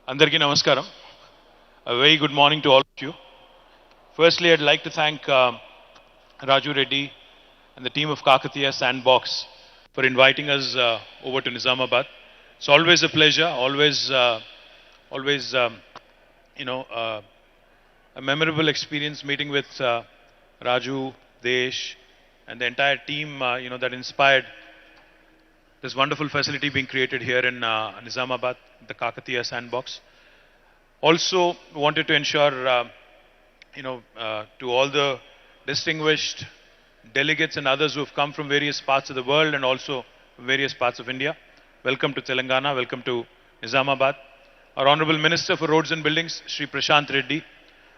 Andarki Namaskaram. A very good morning to all of you. Firstly, I'd like to thank Raju Reddy and the team of Kakatiya Sandbox for inviting us over to Nizamabad. It's always a pleasure, always, you know, uh, a memorable experience meeting with Raju, Desh, and the entire team, that inspired this wonderful facility being created here in Nizamabad, the Kakatiya Sandbox. Also wanted to ensure, to all the distinguished delegates and others who have come from various parts of the world and also various parts of India. Welcome to Telangana, welcome to Nizamabad. Our Honorable Minister for Roads and Buildings, Shri Prashant Reddy,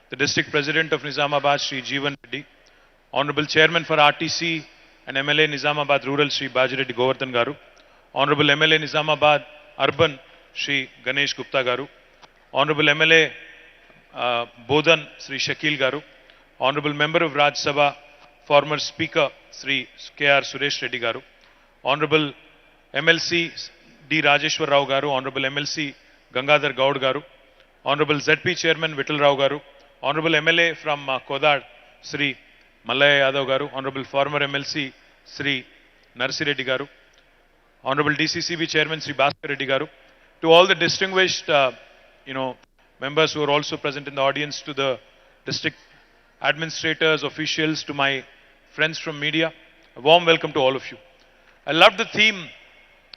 the District President of Nizamabad, Shri Jeevan Reddy, Honorable Chairman for RTC and MLA Nizamabad Rural, Shri Bajireddy Govardhan Garu, Honorable MLA Nizamabad Urban, Shri Ganesh Gupta Garu, Honorable MLA Bodhan, Sri Shakil Garu, Honorable Member of Raj Sabha, former Speaker, Sri KR Suresh Reddy Garu, Honorable MLC D. Rajeshwar Rao Garu, Honorable MLC Gangadhar Gaud Garu, Honorable ZP Chairman Vittal Rao Garu, Honorable MLA from Kodad, Sri Mallaya Yadav Garu, Honorable former MLC Sri Narsi Reddy Garu, Honorable DCCB Chairman Sri Bhaskar Reddy Garu, to all the distinguished members who are also present in the audience, to the district administrators, officials, to my friends from media, a warm welcome to all of you. I love the theme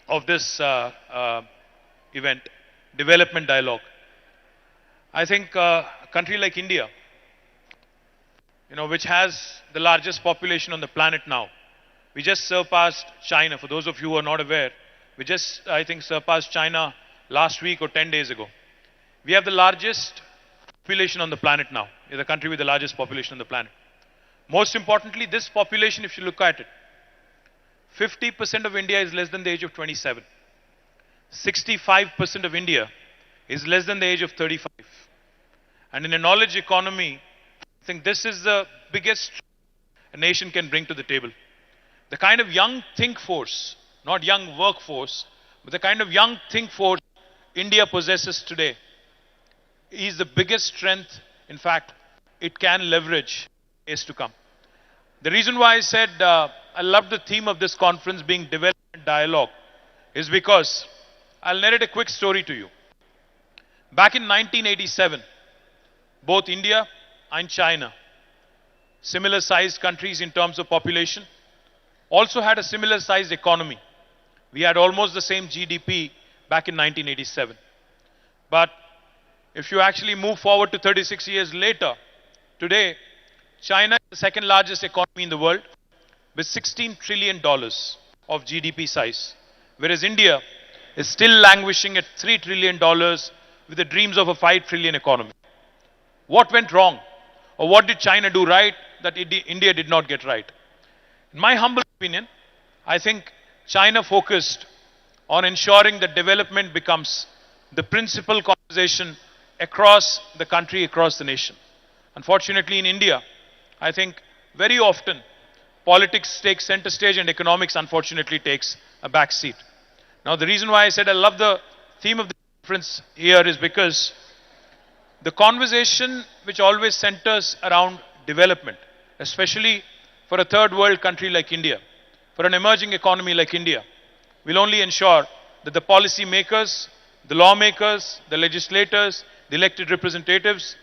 of this event, development dialogue. I think a country like India, which has the largest population on the planet now, we just surpassed China. For those of you who are not aware, we just, I think, surpassed China last week or 10 days ago. We have the largest population on the planet now. We're the country with the largest population on the planet. Most importantly, this population, if you look at it, 50% of India is less than the age of 27. 65% of India is less than the age of 35. And in a knowledge economy, I think this is the biggest a nation can bring to the table. The kind of young think force, not young workforce, but the kind of young think force India possesses today is the biggest strength, in fact, it can leverage is to come. The reason why I said I love the theme of this conference being development dialogue is because I'll narrate a quick story to you. Back in 1987, both India and China, similar sized countries in terms of population, also had a similar sized economy. We had almost the same GDP back in 1987. But if you actually move forward to 36 years later, today, China is the second largest economy in the world with $16 trillion of GDP size, whereas India is still languishing at $3 trillion with the dreams of a 5 trillion economy. What went wrong? Or what did China do right that India did not get right? In my humble opinion, I think China focused on ensuring that development becomes the principal conversation across the country, across the nation. Unfortunately, in India, I think very often politics takes center stage and economics unfortunately takes a back seat. Now, the reason why I said I love the theme of the conference here is because the conversation which always centers around development, especially for a third world country like India, for an emerging economy like India, will only ensure that the policy makers, the lawmakers, the legislators, the elected representatives,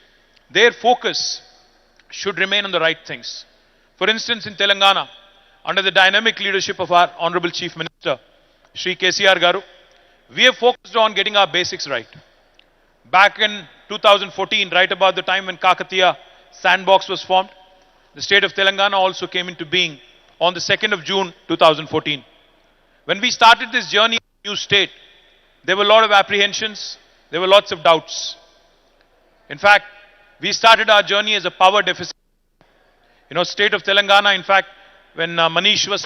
their focus should remain on the right things. For instance, in Telangana, under the dynamic leadership of our Honorable Chief Minister, Shri KTR Garu, we have focused on getting our basics right. Back in 2014, right about the time when Kakatiya Sandbox was formed, the state of Telangana also came into being on the 2nd of June 2014. When we started this journey in the new state, there were a lot of apprehensions, there were lots of doubts. In fact, we started our journey as a power deficit. State of Telangana, in fact, when Manish was,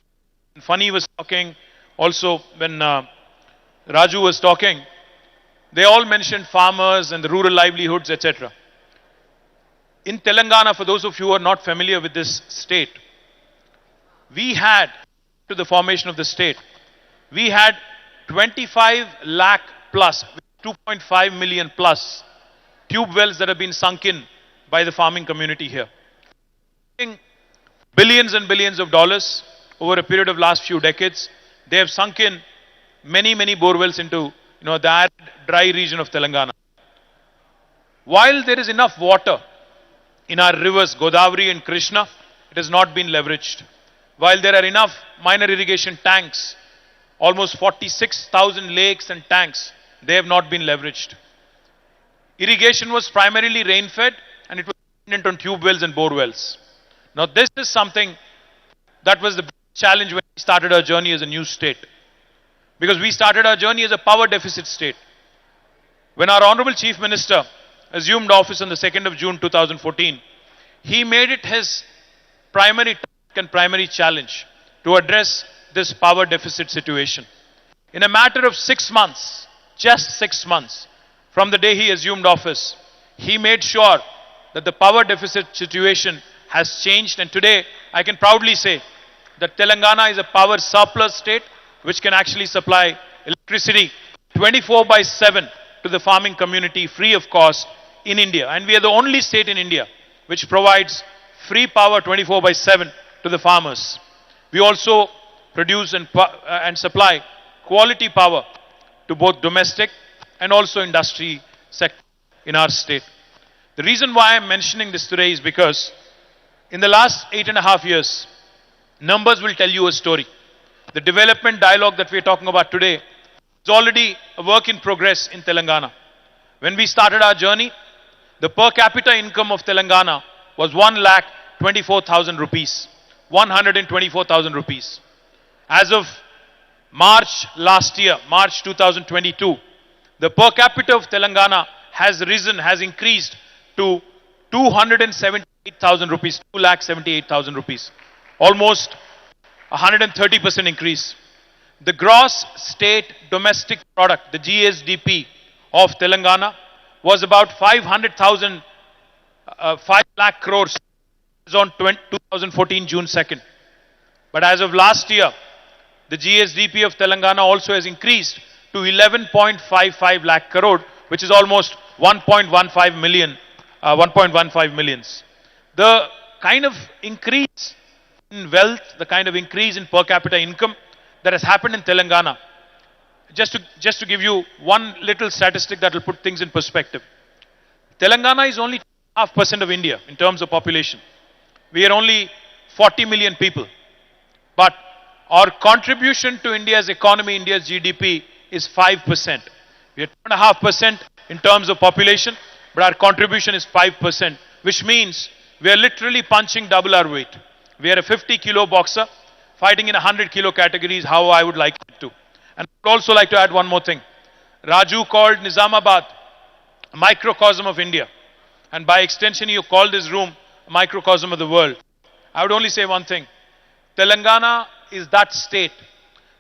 Funny was talking, also when Raju was talking, they all mentioned farmers and the rural livelihoods, etc. In Telangana, for those of you who are not familiar with this state, we had, to the formation of the state, we had 25 lakh plus, 2.5 million plus tube wells that have been sunk in by the farming community here. Billions and billions of dollars over a period of last few decades. They have sunk in many bore wells into the arid, dry region of Telangana. While there is enough water in our rivers, Godavari and Krishna, it has not been leveraged. While there are enough minor irrigation tanks, almost 46,000 lakes and tanks, they have not been leveraged. Irrigation was primarily rain-fed and it was dependent on tube wells and bore wells. Now this is something that was the challenge when we started our journey as a new state. Because we started our journey as a power deficit state. When our Honorable Chief Minister assumed office on the 2nd of June 2014, he made it his primary task and primary challenge to address this power deficit situation. In a matter of 6 months, just 6 months, from the day he assumed office, he made sure that the power deficit situation has changed, and today I can proudly say that Telangana is a power surplus state which can actually supply electricity 24/7 to the farming community free of cost in India. And we are the only state in India which provides free power 24/7 to the farmers. We also produce and supply quality power to both domestic and also industry sector in our state. The reason why I'm mentioning this today is because in the last 8.5 years, numbers will tell you a story. The development dialogue that we're talking about today is already a work in progress in Telangana. When we started our journey, the per capita income of Telangana was 1,24,000 rupees. 124,000 rupees. As of March last year, March 2022, the per capita of Telangana has increased to 278,000 rupees, 2,78,000 rupees. Almost 130% increase. The gross state domestic product, the GSDP of Telangana was about 500,000, 5 lakh crores on 2014 June 2nd. But as of last year, the GSDP of Telangana also has increased to 11.55 lakh crore, which is almost 1.15 million, 1.15 millions. The kind of increase in wealth, the kind of increase in per capita income that has happened in Telangana, just to give you one little statistic that will put things in perspective. Telangana is only 2.5% of India in terms of population. We are only 40 million people. But our contribution to India's economy, India's GDP is 5%. We are 2.5% in terms of population, but our contribution is 5%, which means we are literally punching double our weight. We are a 50 kilo boxer fighting in 100 kilo categories, how I would like it to. And I would also like to add one more thing. Raju called Nizamabad a microcosm of India. And by extension, you called this room a microcosm of the world. I would only say one thing. Telangana is that state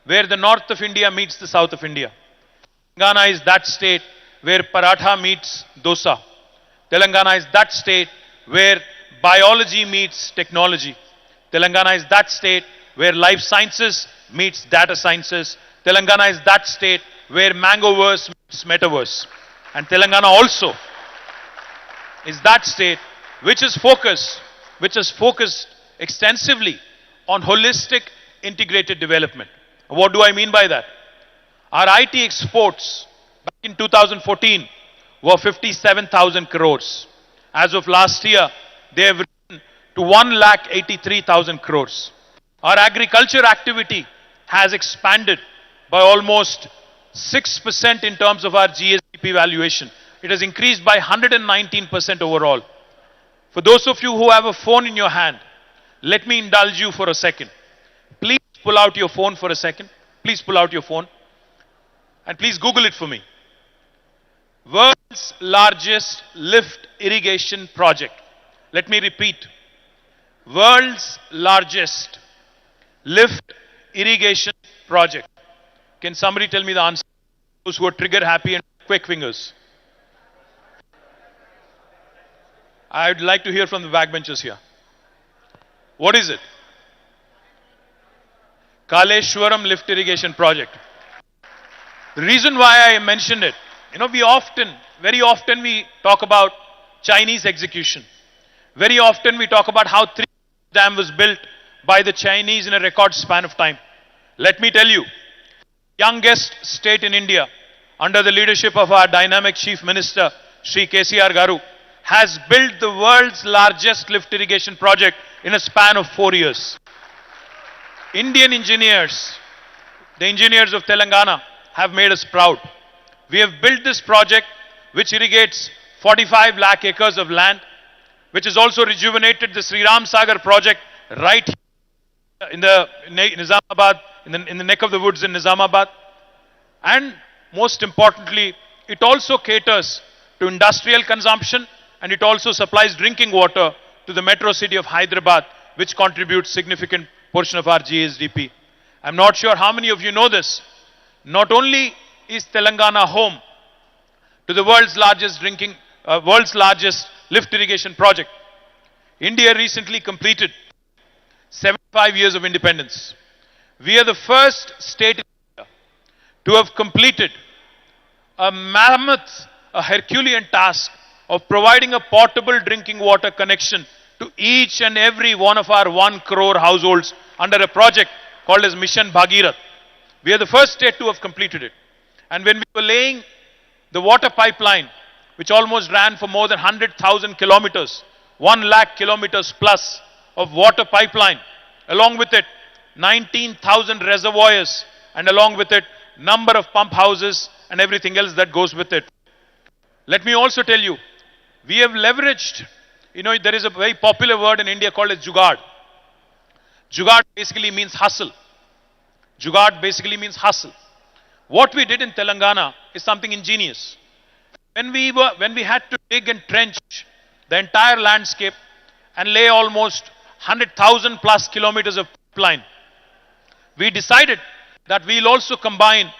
where the north of India meets the south of India. Telangana is that state where paratha meets dosa. Telangana is that state where biology meets technology. Telangana is that state where life sciences meets data sciences. Telangana is that state where mangoverse meets metaverse. And Telangana also is that state which is focused extensively on holistic integrated development. What do I mean by that? Our IT exports back in 2014 were 57,000 crores. As of last year, they have risen to 1,83,000 crores. Our agriculture activity has expanded by almost 6% in terms of our GSDP valuation. It has increased by 119% overall. For those of you who have a phone in your hand, let me indulge you for a second. Please pull out your phone for a second. Please pull out your phone. And please Google it for me. World's largest lift irrigation project. Let me repeat. World's largest lift irrigation project. Can somebody tell me the answer? Those who are trigger happy and quick fingers. I'd like to hear from the backbenchers here. What is it? Kaleshwaram lift irrigation project. The reason why I mentioned it very often we talk about Chinese execution. Very often we talk about how three dam was built by the Chinese in a record span of time. Let me tell you, youngest state in India, under the leadership of our dynamic Chief Minister, Shri KTR Garu, has built the world's largest lift irrigation project in a span of 4 years. Indian engineers, the engineers of Telangana, have made us proud. We have built this project which irrigates 45 lakh acres of land, which has also rejuvenated the Sri Ram Sagar project right here in the Nizamabad, in the neck of the woods in Nizamabad. And most importantly, it also caters to industrial consumption, and it also supplies drinking water to the metro city of Hyderabad, which contributes significant portion of our GSDP. I'm not sure how many of you know this. Not only is Telangana home to the world's largest lift irrigation project, India recently completed 75 years of independence. We are the first state in India to have completed a mammoth, a Herculean task of providing a portable drinking water connection to each and every one of our 1 crore households under a project called as Mission Bhagirath. We are the first state to have completed it. And when we were laying the water pipeline, which almost ran for more than 100,000 kilometers, 1 lakh kilometers plus of water pipeline, along with it 19,000 reservoirs, and along with it number of pump houses and everything else that goes with it. Let me also tell you, we have leveraged, there is a very popular word in India called as Jugaad. Jugaad basically means hustle. Jugaad basically means hustle. What we did in Telangana is something ingenious. When we had to dig and trench the entire landscape and lay almost 100,000 plus kilometers of pipeline, we decided that we'll also combine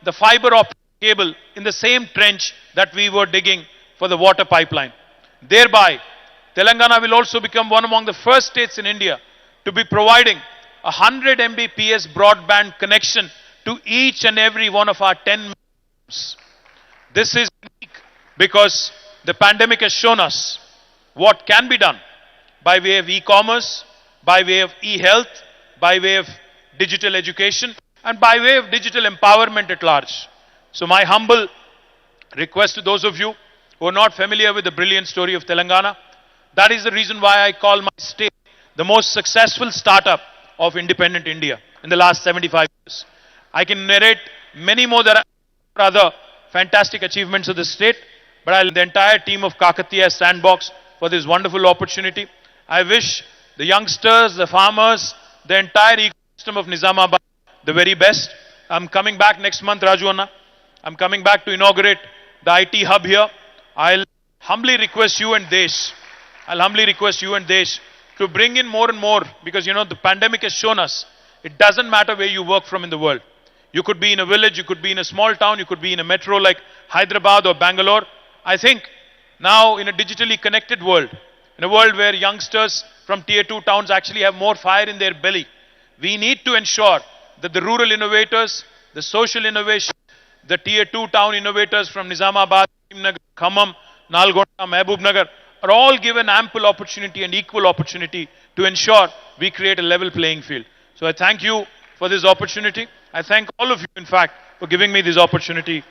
the fiber optic cable in the same trench that we were digging for the water pipeline. Thereby, Telangana will also become one among the first states in India to be providing 100 Mbps broadband connection to each and every one of our 10 homes. This is unique because the pandemic has shown us what can be done by way of e-commerce, by way of e-health, by way of digital education, and by way of digital empowerment at large. So my humble request to those of you who are not familiar with the brilliant story of Telangana, that is the reason why I call my state the most successful startup of independent India in the last 75 years. I can narrate many more other fantastic achievements of the state, but I'll the entire team of Kakatiya Sandbox for this wonderful opportunity. I wish the youngsters, the farmers, the entire ecosystem of Nizamabad the very best. I'm coming back next month, Raju Anna. I'm coming back to inaugurate the IT hub here. I'll humbly request you and Desh to bring in more and more, because the pandemic has shown us it doesn't matter where you work from in the world. You could be in a village, you could be in a small town, you could be in a metro like Hyderabad or Bangalore. I think now in a digitally connected world, in a world where youngsters from tier 2 towns actually have more fire in their belly, we need to ensure that the rural innovators, the social innovation, the tier 2 town innovators from Nizamabad, Khammam, Nalgonda, Mehboob Nagar are all given ample opportunity and equal opportunity to ensure we create a level playing field. So I thank you for this opportunity. I thank all of you, in fact, for giving me this opportunity.